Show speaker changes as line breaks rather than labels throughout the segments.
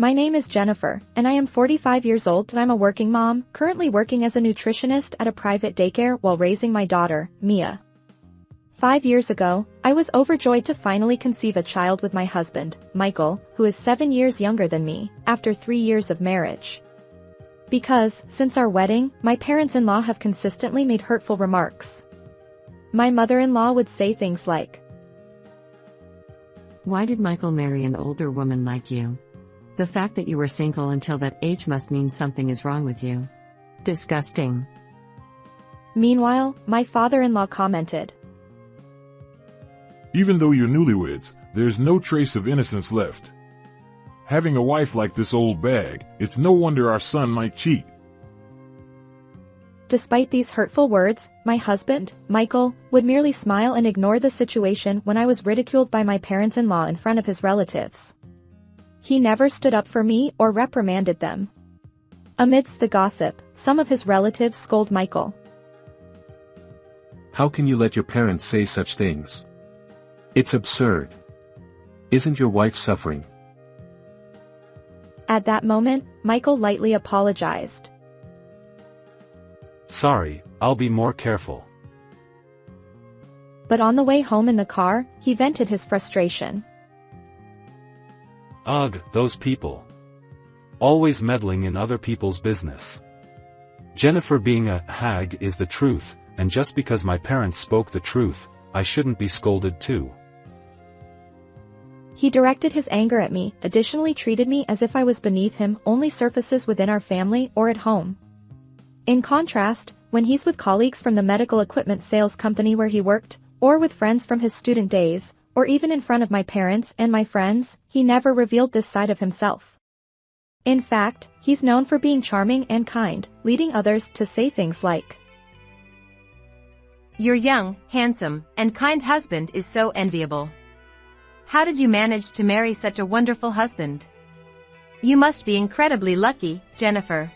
My name is Jennifer, and I am 45 years old and I'm a working mom, currently working as a nutritionist at a private daycare while raising my daughter, Mia. 5 years ago, I was overjoyed to finally conceive a child with my husband, Michael, who is 7 years younger than me, after 3 years of marriage. Because, since our wedding, my parents-in-law have consistently made hurtful remarks. My mother-in-law would say things like,
"Why did Michael marry an older woman like you? The fact that you were single until that age must mean something is wrong with you. Disgusting."
Meanwhile, my father-in-law commented,
"Even though you're newlyweds, there's no trace of innocence left. Having a wife like this old bag, it's no wonder our son might cheat."
Despite these hurtful words, my husband, Michael, would merely smile and ignore the situation when I was ridiculed by my parents-in-law in front of his relatives. He never stood up for me or reprimanded them. Amidst the gossip, some of his relatives scold Michael.
"How can you let your parents say such things? It's absurd. Isn't your wife suffering?"
At that moment, Michael lightly apologized.
"Sorry, I'll be more careful."
But on the way home in the car, he vented his frustration.
"Ugh, those people. Always meddling in other people's business. Jennifer being a hag is the truth, and just because my parents spoke the truth, I shouldn't be scolded too."
He directed his anger at me, additionally treated me as if I was beneath him, only surfaces within our family or at home. In contrast, when he's with colleagues from the medical equipment sales company where he worked, or with friends from his student days, or even in front of my parents and my friends, he never revealed this side of himself. In fact, he's known for being charming and kind, leading others to say things like,
"Your young, handsome, and kind husband is so enviable. How did you manage to marry such a wonderful husband? You must be incredibly lucky, Jennifer."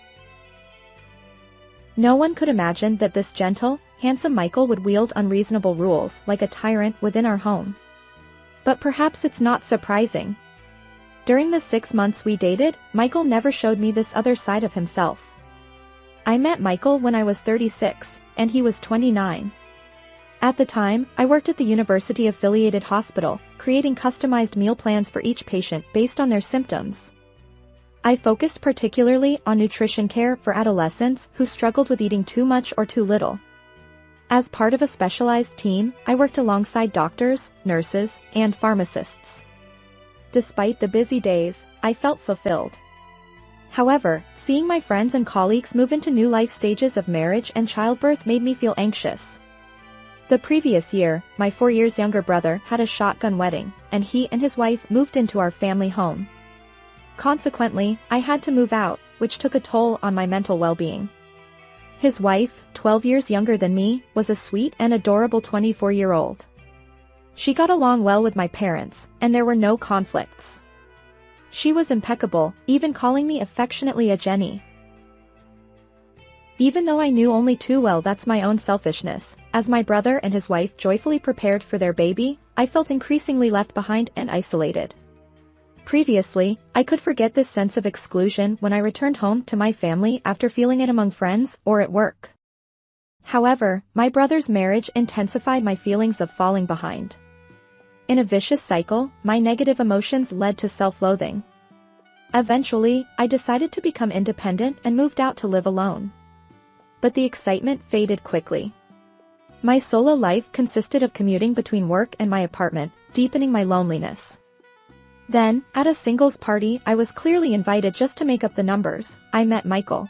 No one could imagine that this gentle, handsome Michael would wield unreasonable rules like a tyrant within our home. But perhaps it's not surprising. During the 6 months we dated, Michael never showed me this other side of himself. I met Michael when I was 36, and he was 29. At the time, I worked at the university-affiliated hospital, creating customized meal plans for each patient based on their symptoms. I focused particularly on nutrition care for adolescents who struggled with eating too much or too little. As part of a specialized team, I worked alongside doctors, nurses, and pharmacists. Despite the busy days, I felt fulfilled. However, seeing my friends and colleagues move into new life stages of marriage and childbirth made me feel anxious. The previous year, my 4 years younger brother had a shotgun wedding, and he and his wife moved into our family home. Consequently, I had to move out, which took a toll on my mental well-being. His wife, 12 years younger than me, was a sweet and adorable 24-year-old. She got along well with my parents, and there were no conflicts. She was impeccable, even calling me affectionately a Jenny. Even though I knew only too well that's my own selfishness, as my brother and his wife joyfully prepared for their baby, I felt increasingly left behind and isolated. Previously, I could forget this sense of exclusion when I returned home to my family after feeling it among friends or at work. However, my brother's marriage intensified my feelings of falling behind. In a vicious cycle, my negative emotions led to self-loathing. Eventually, I decided to become independent and moved out to live alone. But the excitement faded quickly. My solo life consisted of commuting between work and my apartment, deepening my loneliness. Then, at a singles party I was clearly invited just to make up the numbers, I met Michael.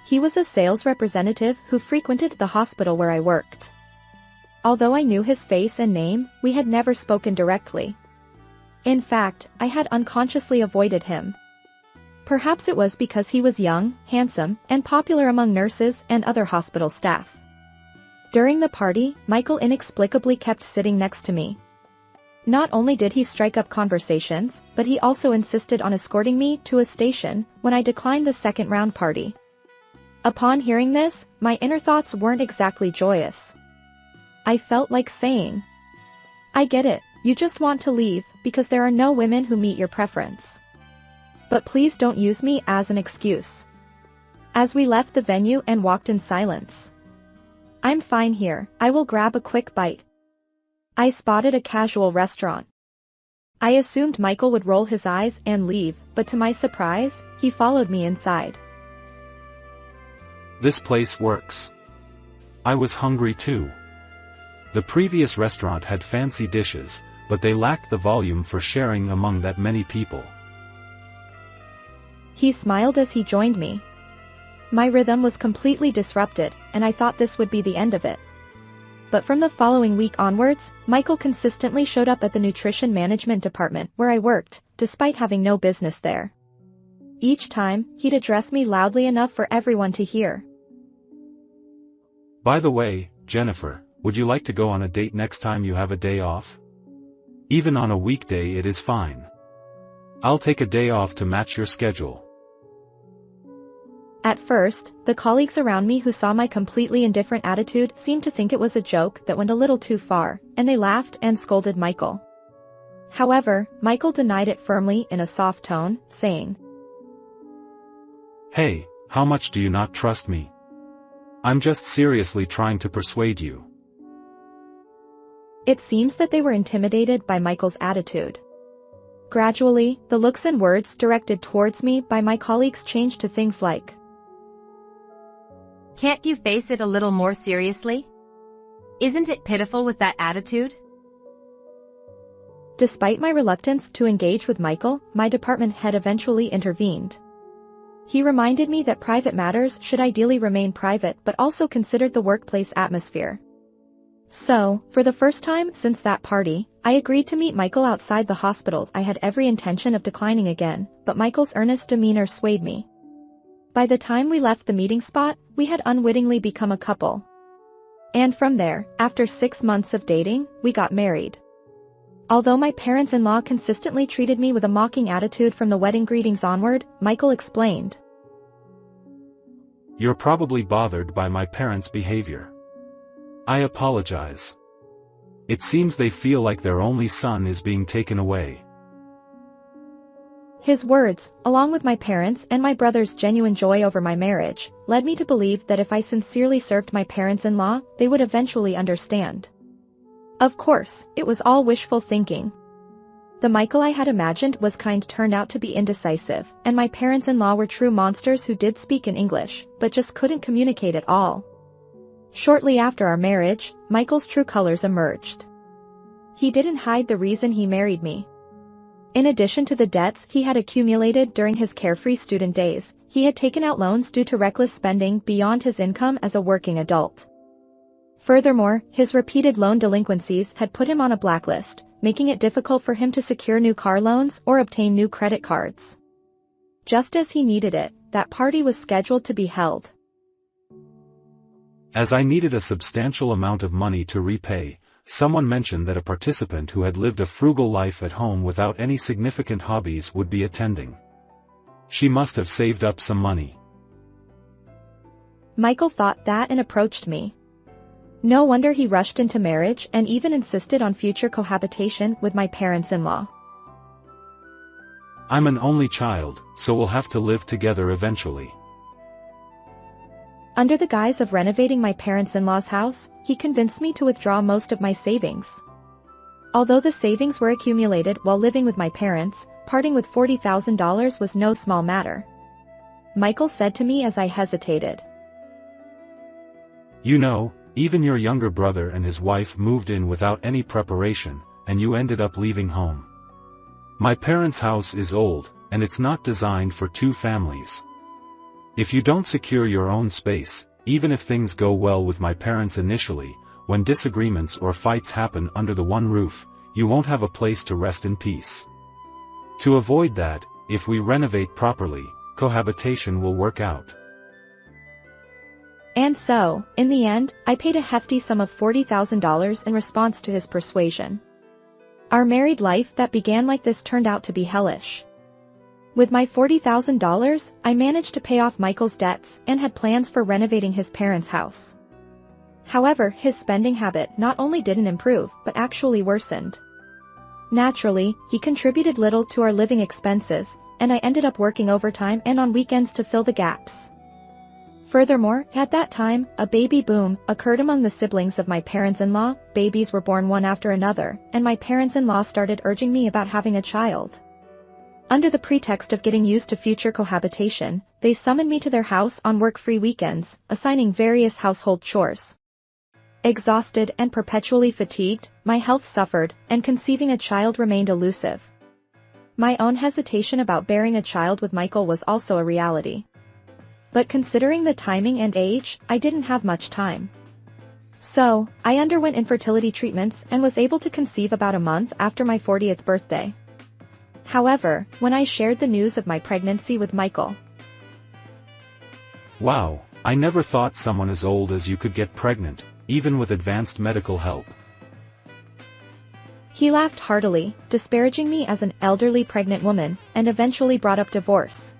He was a sales representative who frequented the hospital where I worked. Although I knew his face and name, we had never spoken directly. In fact, I had unconsciously avoided him. Perhaps it was because he was young, handsome, and popular among nurses and other hospital staff. During the party, Michael inexplicably kept sitting next to me. Not only did he strike up conversations, but he also insisted on escorting me to a station when I declined the second round party. Upon hearing this, my inner thoughts weren't exactly joyous. I felt like saying, "I get it, you just want to leave, because there are no women who meet your preference." but please don't use me as an excuse. As we left the venue and walked in silence. I'm fine here, I will grab a quick bite. I spotted a casual restaurant. I assumed Michael would roll his eyes and leave, but to my surprise, he followed me inside.
This place works. I was hungry too. The previous restaurant had fancy dishes, but they lacked the volume for sharing among that many people.
He smiled as he joined me. My rhythm was completely disrupted, and I thought this would be the end of it. But from the following week onwards, Michael consistently showed up at the nutrition management department where I worked, despite having no business there. Each time, he'd address me loudly enough for everyone to hear.
By the way, Jennifer, would you like to go on a date next time you have a day off? Even on a weekday it is fine. I'll take a day off to match your schedule.
At first, the colleagues around me who saw my completely indifferent attitude seemed to think it was a joke that went a little too far, and they laughed and scolded Michael. However, Michael denied it firmly in a soft tone, saying,
Hey, how much do you not trust me? I'm just seriously trying to persuade you.
It seems that they were intimidated by Michael's attitude. Gradually, the looks and words directed towards me by my colleagues changed to things like,
Can't you face it a little more seriously? Isn't it pitiful with that attitude?
Despite my reluctance to engage with Michael, my department head eventually intervened. He reminded me that private matters should ideally remain private but also considered the workplace atmosphere. So, for the first time since that party, I agreed to meet Michael outside the hospital. I had every intention of declining again, but Michael's earnest demeanor swayed me. By the time we left the meeting spot, we had unwittingly become a couple. And from there, after 6 months of dating, we got married. Although my parents-in-law consistently treated me with a mocking attitude from the wedding greetings onward, Michael explained.
You're probably bothered by my parents' behavior. I apologize. It seems they feel like their only son is being taken away.
His words, along with my parents' and my brother's genuine joy over my marriage, led me to believe that if I sincerely served my parents-in-law, they would eventually understand. Of course, it was all wishful thinking. The Michael I had imagined was kind turned out to be indecisive, and my parents-in-law were true monsters who did speak in English, but just couldn't communicate at all. Shortly after our marriage, Michael's true colors emerged. He didn't hide the reason he married me. In addition to the debts he had accumulated during his carefree student days, he had taken out loans due to reckless spending beyond his income as a working adult. Furthermore, his repeated loan delinquencies had put him on a blacklist, making it difficult for him to secure new car loans or obtain new credit cards. Just as he needed it, that party was scheduled to be held.
As I needed a substantial amount of money to repay, someone mentioned that a participant who had lived a frugal life at home without any significant hobbies would be attending. She must have saved up some money.
Michael thought that and approached me. No wonder he rushed into marriage and even insisted on future cohabitation with my parents-in-law.
I'm an only child, so we'll have to live together eventually.
Under the guise of renovating my parents-in-law's house, he convinced me to withdraw most of my savings. Although the savings were accumulated while living with my parents, parting with $40,000 was no small matter. Michael said to me as I hesitated.
You know, even your younger brother and his wife moved in without any preparation, and you ended up leaving home. My parents' house is old, and it's not designed for 2 families. If you don't secure your own space, even if things go well with my parents initially, when disagreements or fights happen under the one roof, you won't have a place to rest in peace. To avoid that, if we renovate properly, cohabitation will work out.
And so, in the end, I paid a hefty sum of $40,000 in response to his persuasion. Our married life that began like this turned out to be hellish. With my $40,000, I managed to pay off Michael's debts and had plans for renovating his parents' house. However, his spending habit not only didn't improve but actually worsened. Naturally, he contributed little to our living expenses, and I ended up working overtime and on weekends to fill the gaps. Furthermore, at that time, a baby boom occurred among the siblings of my parents-in-law. Babies were born one after another, and my parents-in-law started urging me about having a child. Under the pretext of getting used to future cohabitation, they summoned me to their house on work-free weekends, assigning various household chores. Exhausted and perpetually fatigued, my health suffered, and conceiving a child remained elusive. My own hesitation about bearing a child with Michael was also a reality. But considering the timing and age, I didn't have much time. So, I underwent infertility treatments and was able to conceive about a month after my 40th birthday. However, when I shared the news of my pregnancy with Michael,
Wow, I never thought someone as old as you could get pregnant, even with advanced medical help.
he laughed heartily, disparaging me as an elderly pregnant woman, and eventually brought up divorce.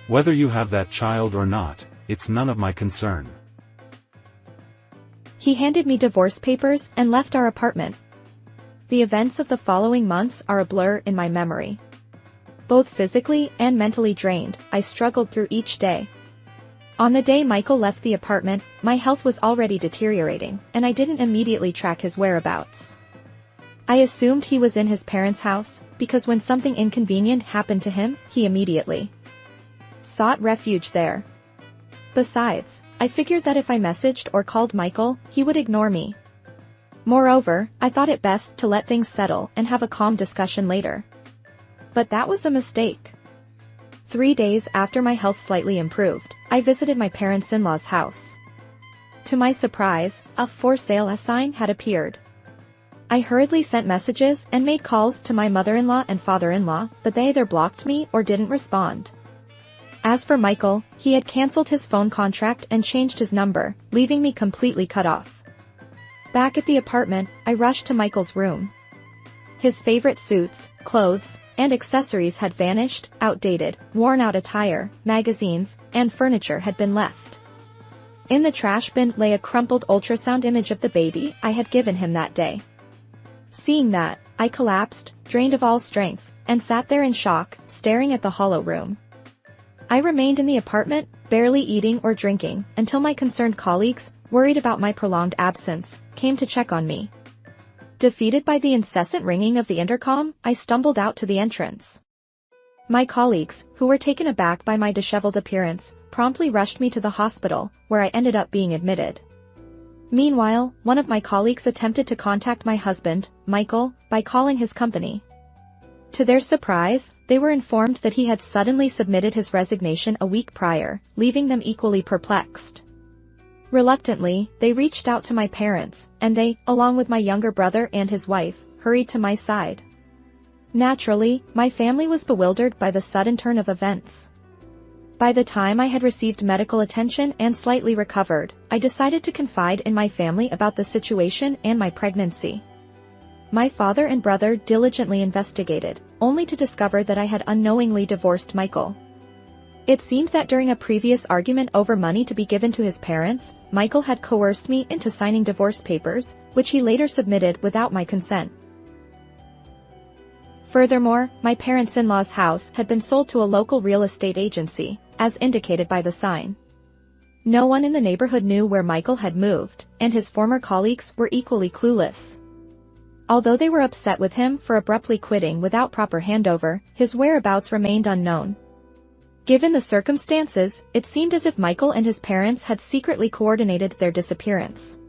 Whether you have that child or not, it's none of my concern.
He handed me divorce papers and left our apartment. The events of the following months are a blur in my memory. Both physically and mentally drained, I struggled through each day. On the day Michael left the apartment, my health was already deteriorating, and I didn't immediately track his whereabouts. I assumed he was in his parents' house, because when something inconvenient happened to him, he immediately sought refuge there. Besides, I figured that if I messaged or called Michael, he would ignore me. Moreover, I thought it best to let things settle and have a calm discussion later. But that was a mistake. 3 days after my health slightly improved, I visited my parents-in-law's house. To my surprise, a for sale sign had appeared. I hurriedly sent messages and made calls to my mother-in-law and father-in-law, but they either blocked me or didn't respond. As for Michael, he had cancelled his phone contract and changed his number, leaving me completely cut off. Back at the apartment, I rushed to Michael's room. His favorite suits, clothes, and accessories had vanished, outdated, worn-out attire, magazines, and furniture had been left. In the trash bin lay a crumpled ultrasound image of the baby I had given him that day. Seeing that, I collapsed, drained of all strength, and sat there in shock, staring at the hollow room. I remained in the apartment, barely eating or drinking, until my concerned colleagues, worried about my prolonged absence, came to check on me. Defeated by the incessant ringing of the intercom, I stumbled out to the entrance. My colleagues, who were taken aback by my disheveled appearance, promptly rushed me to the hospital, where I ended up being admitted. Meanwhile, one of my colleagues attempted to contact my husband, Michael, by calling his company. To their surprise, they were informed that he had suddenly submitted his resignation a week prior, leaving them equally perplexed. Reluctantly, they reached out to my parents, and they, along with my younger brother and his wife, hurried to my side. Naturally, my family was bewildered by the sudden turn of events. By the time I had received medical attention and slightly recovered, I decided to confide in my family about the situation and my pregnancy. My father and brother diligently investigated, only to discover that I had unknowingly divorced Michael. It seemed that during a previous argument over money to be given to his parents, Michael had coerced me into signing divorce papers, which he later submitted without my consent. Furthermore, my parents-in-law's house had been sold to a local real estate agency, as indicated by the sign. No one in the neighborhood knew where Michael had moved, and his former colleagues were equally clueless. Although they were upset with him for abruptly quitting without proper handover, his whereabouts remained unknown. Given the circumstances, it seemed as if Michael and his parents had secretly coordinated their disappearance.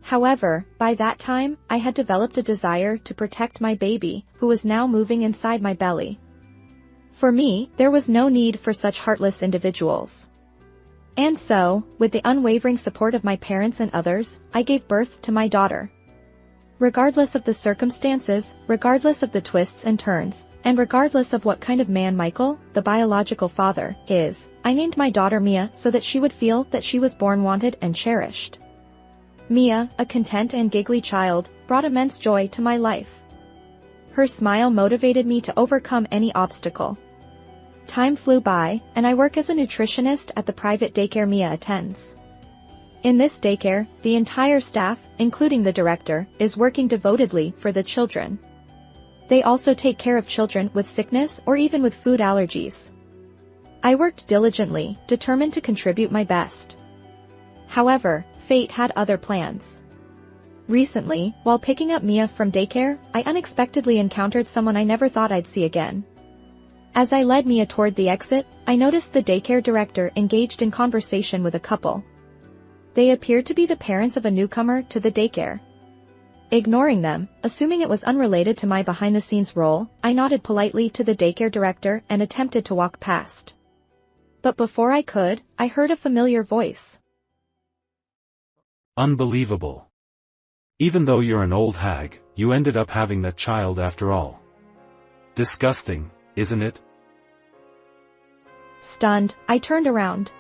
However, by that time, I had developed a desire to protect my baby, who was now moving inside my belly. For me, there was no need for such heartless individuals. And so, with the unwavering support of my parents and others, I gave birth to my daughter. Regardless of the circumstances, regardless of the twists and turns, and regardless of what kind of man Michael, the biological father, is, I named my daughter Mia so that she would feel that she was born wanted and cherished. Mia, a content and giggly child, brought immense joy to my life. Her smile motivated me to overcome any obstacle. Time flew by, and I work as a nutritionist at the private daycare Mia attends. In this daycare, the entire staff, including the director, is working devotedly for the children. They also take care of children with sickness or even with food allergies. I worked diligently, determined to contribute my best. However, fate had other plans. Recently, while picking up Mia from daycare, I unexpectedly encountered someone I never thought I'd see again. As I led Mia toward the exit, I noticed the daycare director engaged in conversation with a couple. They appeared to be the parents of a newcomer to the daycare. Ignoring them, assuming it was unrelated to my behind-the-scenes role, I nodded politely to the daycare director and attempted to walk past. But before I could, I heard a familiar voice.
Unbelievable. Even though you're an old hag, you ended up having that child after all. Disgusting, isn't it?
Stunned, I turned around.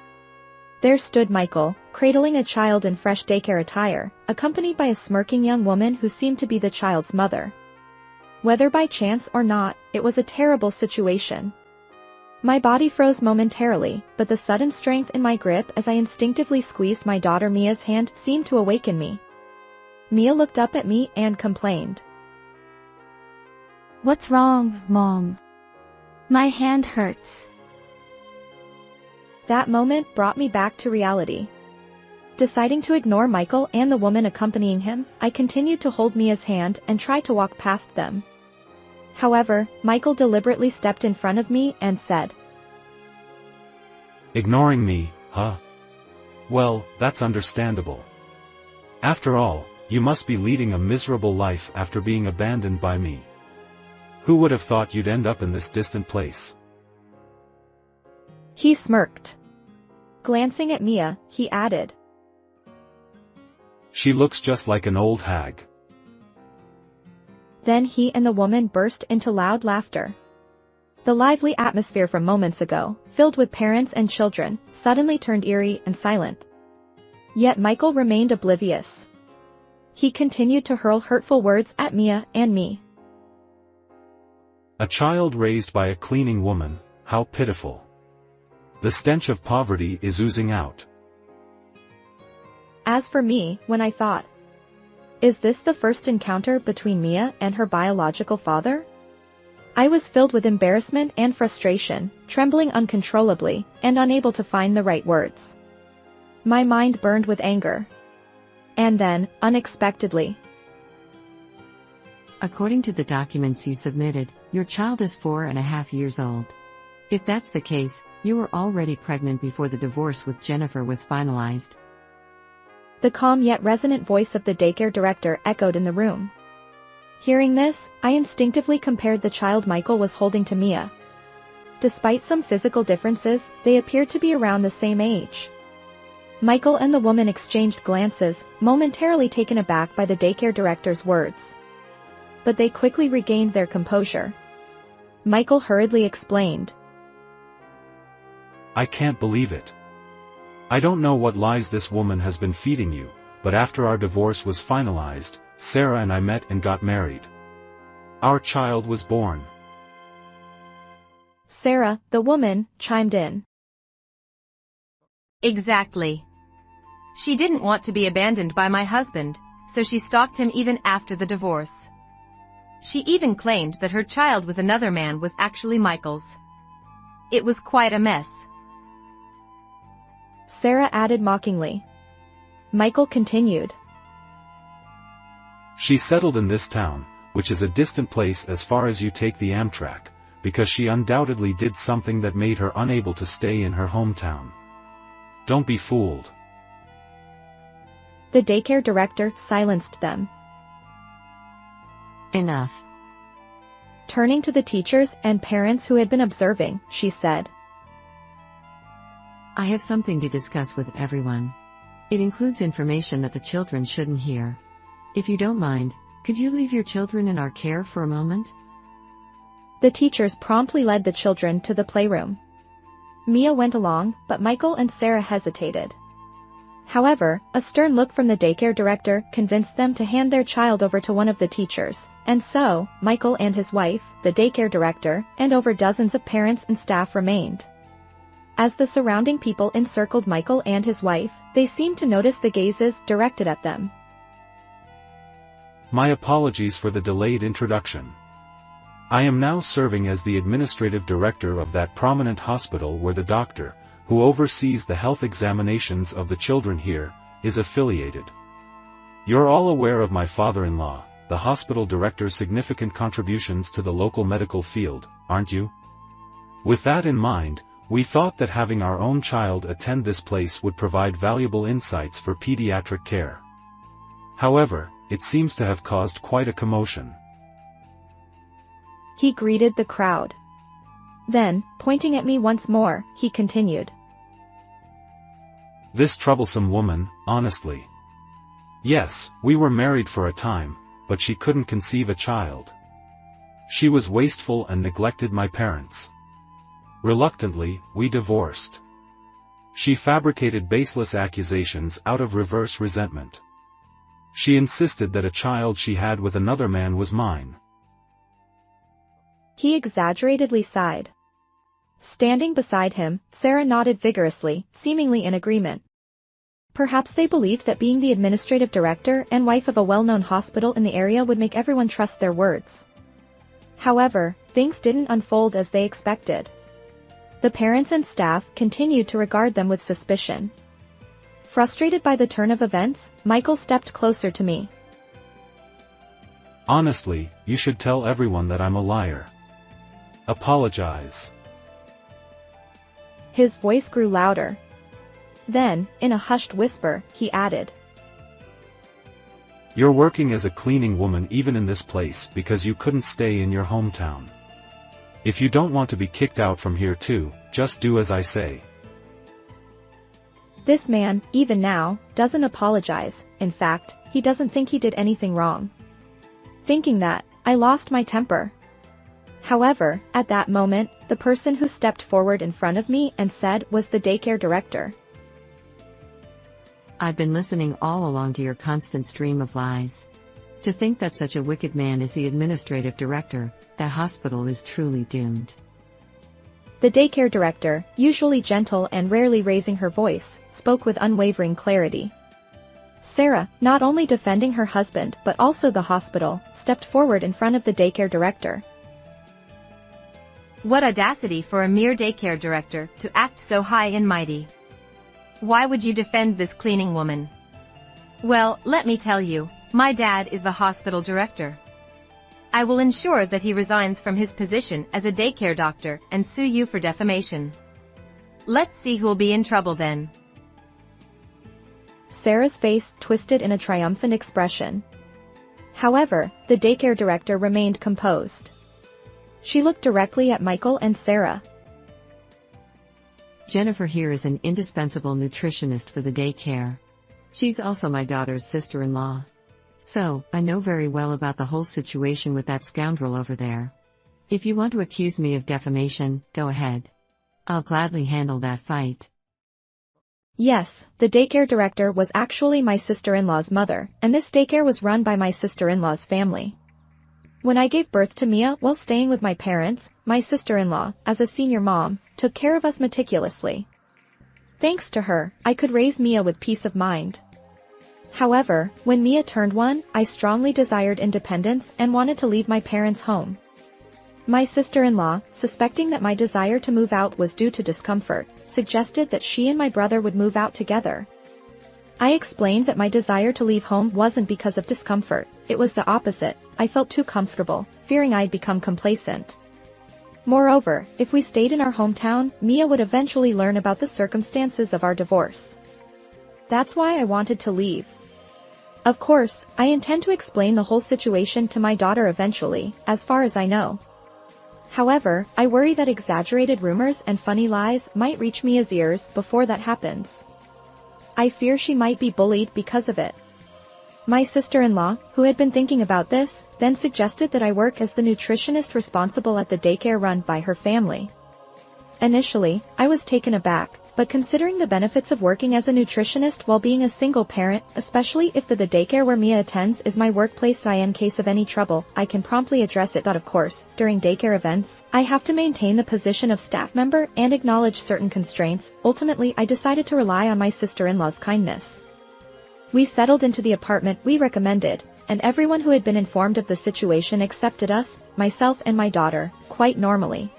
There stood Michael, cradling a child in fresh daycare attire, accompanied by a smirking young woman who seemed to be the child's mother. Whether by chance or not, it was a terrible situation. My body froze momentarily, but the sudden strength in my grip as I instinctively squeezed my daughter Mia's hand seemed to awaken me. Mia looked up at me and complained.
"What's wrong, Mom? My hand hurts."
That moment brought me back to reality. Deciding to ignore Michael and the woman accompanying him, I continued to hold Mia's hand and try to walk past them. However, Michael deliberately stepped in front of me and said,
"Ignoring me, huh? Well, that's understandable. After all, you must be leading a miserable life after being abandoned by me. Who would have thought you'd end up in this distant place?"
He smirked. Glancing at Mia, he added,
"She looks just like an old hag."
Then he and the woman burst into loud laughter. The lively atmosphere from moments ago, filled with parents and children, suddenly turned eerie and silent. Yet Michael remained oblivious. He continued to hurl hurtful words at Mia and me.
A child raised by a cleaning woman, how pitiful. The stench of poverty is oozing out.
As for me, when I thought, is this the first encounter between Mia and her biological father? I was filled with embarrassment and frustration, trembling uncontrollably, and unable to find the right words. My mind burned with anger. And then, unexpectedly,
According to the documents you submitted, your child is 4.5 years old. If that's the case, you were already pregnant before the divorce with Jennifer was finalized.
The calm yet resonant voice of the daycare director echoed in the room. Hearing this, I instinctively compared the child Michael was holding to Mia. Despite some physical differences, they appeared to be around the same age. Michael and the woman exchanged glances, momentarily taken aback by the daycare director's words. But they quickly regained their composure. Michael hurriedly explained,
"I can't believe it. I don't know what lies this woman has been feeding you, but after our divorce was finalized, Sarah and I met and got married. Our child was born."
Sarah, the woman, chimed in.
Exactly. She didn't want to be abandoned by my husband, so she stalked him even after the divorce. She even claimed that her child with another man was actually Michael's. It was quite a mess.
Sarah added mockingly. Michael continued.
She settled in this town, which is a distant place as far as you take the Amtrak, because she undoubtedly did something that made her unable to stay in her hometown. Don't be fooled.
The daycare director silenced them.
Enough.
Turning to the teachers and parents who had been observing, she said,
I have something to discuss with everyone. It includes information that the children shouldn't hear. If you don't mind, could you leave your children in our care for a moment?
The teachers promptly led the children to the playroom. Mia went along, but Michael and Sarah hesitated. However, a stern look from the daycare director convinced them to hand their child over to one of the teachers, and so, Michael and his wife, the daycare director, and over dozens of parents and staff remained. As the surrounding people encircled Michael and his wife, they seemed to notice the gazes directed at them.
My apologies for the delayed introduction. I am now serving as the administrative director of that prominent hospital where the doctor, who oversees the health examinations of the children here, is affiliated. You're all aware of my father-in-law, the hospital director's significant contributions to the local medical field, aren't you? With that in mind, we thought that having our own child attend this place would provide valuable insights for pediatric care. However, it seems to have caused quite a commotion.
He greeted the crowd. Then, pointing at me once more, he continued.
This troublesome woman, honestly. Yes, we were married for a time, but she couldn't conceive a child. She was wasteful and neglected my parents. Reluctantly, we divorced. She fabricated baseless accusations out of reverse resentment. She insisted that a child she had with another man was mine.
He exaggeratedly sighed. Standing beside him, Sarah nodded vigorously, seemingly in agreement. Perhaps they believed that being the administrative director and wife of a well-known hospital in the area would make everyone trust their words. However, things didn't unfold as they expected. The parents and staff continued to regard them with suspicion. Frustrated by the turn of events, Michael stepped closer to me.
Honestly, you should tell everyone that I'm a liar. Apologize.
His voice grew louder. Then, in a hushed whisper, he added.
You're working as a cleaning woman even in this place because you couldn't stay in your hometown. If you don't want to be kicked out from here too, just do as I say.
This man, even now, doesn't apologize. In fact, he doesn't think he did anything wrong. Thinking that, I lost my temper. However, at that moment, the person who stepped forward in front of me and said was the daycare director.
I've been listening all along to your constant stream of lies. To think that such a wicked man is the administrative director, the hospital is truly doomed.
The daycare director, usually gentle and rarely raising her voice, spoke with unwavering clarity. Sarah, not only defending her husband but also the hospital, stepped forward in front of the daycare director.
What audacity for a mere daycare director to act so high and mighty. Why would you defend this cleaning woman? Well, let me tell you, my dad is the hospital director. I will ensure that he resigns from his position as a daycare doctor and sue you for defamation. Let's see who'll be in trouble then.
Sarah's face twisted in a triumphant expression. However, the daycare director remained composed. She looked directly at Michael and Sarah.
Jennifer here is an indispensable nutritionist for the daycare. She's also my daughter's sister-in-law. So, I know very well about the whole situation with that scoundrel over there. If you want to accuse me of defamation, go ahead. I'll gladly handle that fight.
Yes, the daycare director was actually my sister-in-law's mother, and this daycare was run by my sister-in-law's family. When I gave birth to Mia while staying with my parents, my sister-in-law, as a senior mom, took care of us meticulously. Thanks to her, I could raise Mia with peace of mind. However, when Mia turned 1, I strongly desired independence and wanted to leave my parents' home. My sister-in-law, suspecting that my desire to move out was due to discomfort, suggested that she and my brother would move out together. I explained that my desire to leave home wasn't because of discomfort, it was the opposite. I felt too comfortable, fearing I'd become complacent. Moreover, if we stayed in our hometown, Mia would eventually learn about the circumstances of our divorce. That's why I wanted to leave. Of course, I intend to explain the whole situation to my daughter eventually, as far as I know. However, I worry that exaggerated rumors and funny lies might reach Mia's ears before that happens. I fear she might be bullied because of it. My sister-in-law, who had been thinking about this, then suggested that I work as the nutritionist responsible at the daycare run by her family. Initially, I was taken aback, but considering the benefits of working as a nutritionist while being a single parent, especially if the daycare where Mia attends is my workplace, so in case of any trouble, I can promptly address it. But of course, during daycare events, I have to maintain the position of staff member and acknowledge certain constraints. Ultimately, I decided to rely on my sister-in-law's kindness. We settled into the apartment we recommended, and everyone who had been informed of the situation accepted us, myself and my daughter, quite normally.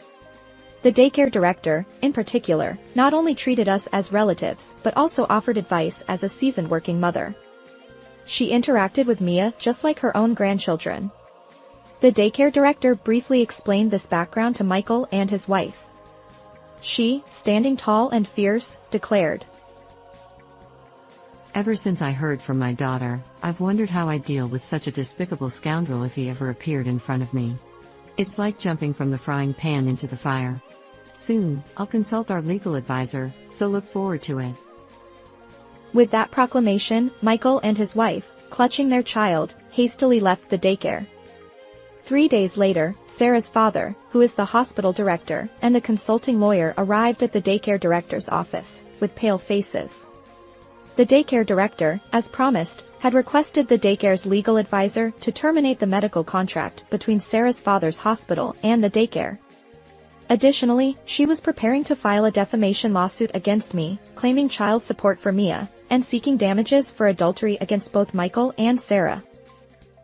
The daycare director, in particular, not only treated us as relatives but also offered advice as a seasoned working mother. She interacted with Mia just like her own grandchildren. The daycare director briefly explained this background to Michael and his wife. She, standing tall and fierce, declared,
"Ever since I heard from my daughter, I've wondered how I'd deal with such a despicable scoundrel if he ever appeared in front of me. It's like jumping from the frying pan into the fire. Soon, I'll consult our legal advisor, so look forward to it."
With that proclamation, Michael and his wife, clutching their child, hastily left the daycare. 3 days later, Sarah's father, who is the hospital director, and the consulting lawyer arrived at the daycare director's office, with pale faces. The daycare director, as promised, had requested the daycare's legal advisor to terminate the medical contract between Sarah's father's hospital and the daycare. Additionally, she was preparing to file a defamation lawsuit against me, claiming child support for Mia, and seeking damages for adultery against both Michael and Sarah.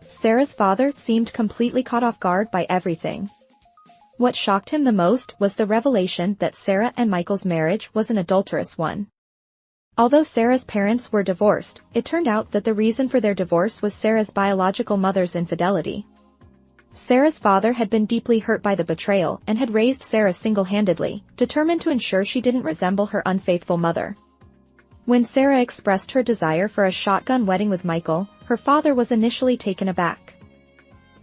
Sarah's father seemed completely caught off guard by everything. What shocked him the most was the revelation that Sarah and Michael's marriage was an adulterous one. Although Sarah's parents were divorced, it turned out that the reason for their divorce was Sarah's biological mother's infidelity. Sarah's father had been deeply hurt by the betrayal and had raised Sarah single-handedly, determined to ensure she didn't resemble her unfaithful mother. When Sarah expressed her desire for a shotgun wedding with Michael, her father was initially taken aback.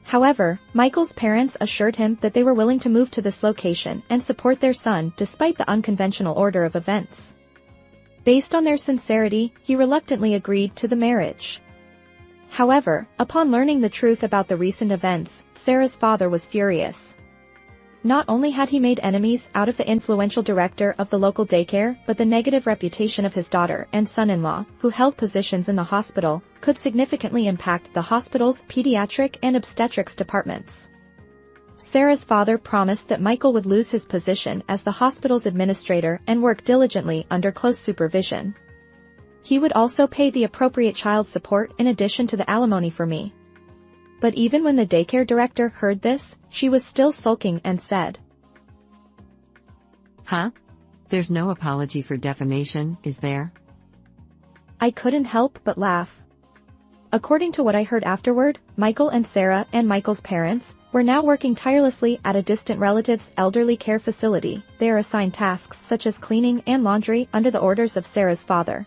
However, Michael's parents assured him that they were willing to move to this location and support their son despite the unconventional order of events. Based on their sincerity, he reluctantly agreed to the marriage. However, upon learning the truth about the recent events, Sarah's father was furious. Not only had he made enemies out of the influential director of the local daycare, but the negative reputation of his daughter and son-in-law, who held positions in the hospital, could significantly impact the hospital's pediatric and obstetrics departments. Sarah's father promised that Michael would lose his position as the hospital's administrator and work diligently under close supervision. He would also pay the appropriate child support in addition to the alimony for me. But even when the daycare director heard this, she was still sulking and said,
"Huh? There's no apology for defamation, is there?"
I couldn't help but laugh. According to what I heard afterward, Michael and Sarah and Michael's parents were now working tirelessly at a distant relative's elderly care facility. They are assigned tasks such as cleaning and laundry under the orders of Sarah's father.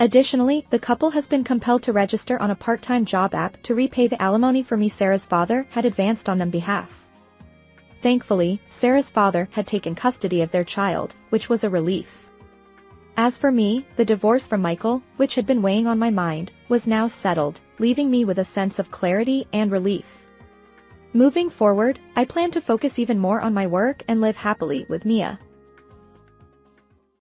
Additionally, the couple has been compelled to register on a part-time job app to repay the alimony for me Sarah's father had advanced on their behalf. Thankfully, Sarah's father had taken custody of their child, which was a relief. As for me, the divorce from Michael, which had been weighing on my mind, was now settled, leaving me with a sense of clarity and relief. Moving forward, I plan to focus even more on my work and live happily with Mia.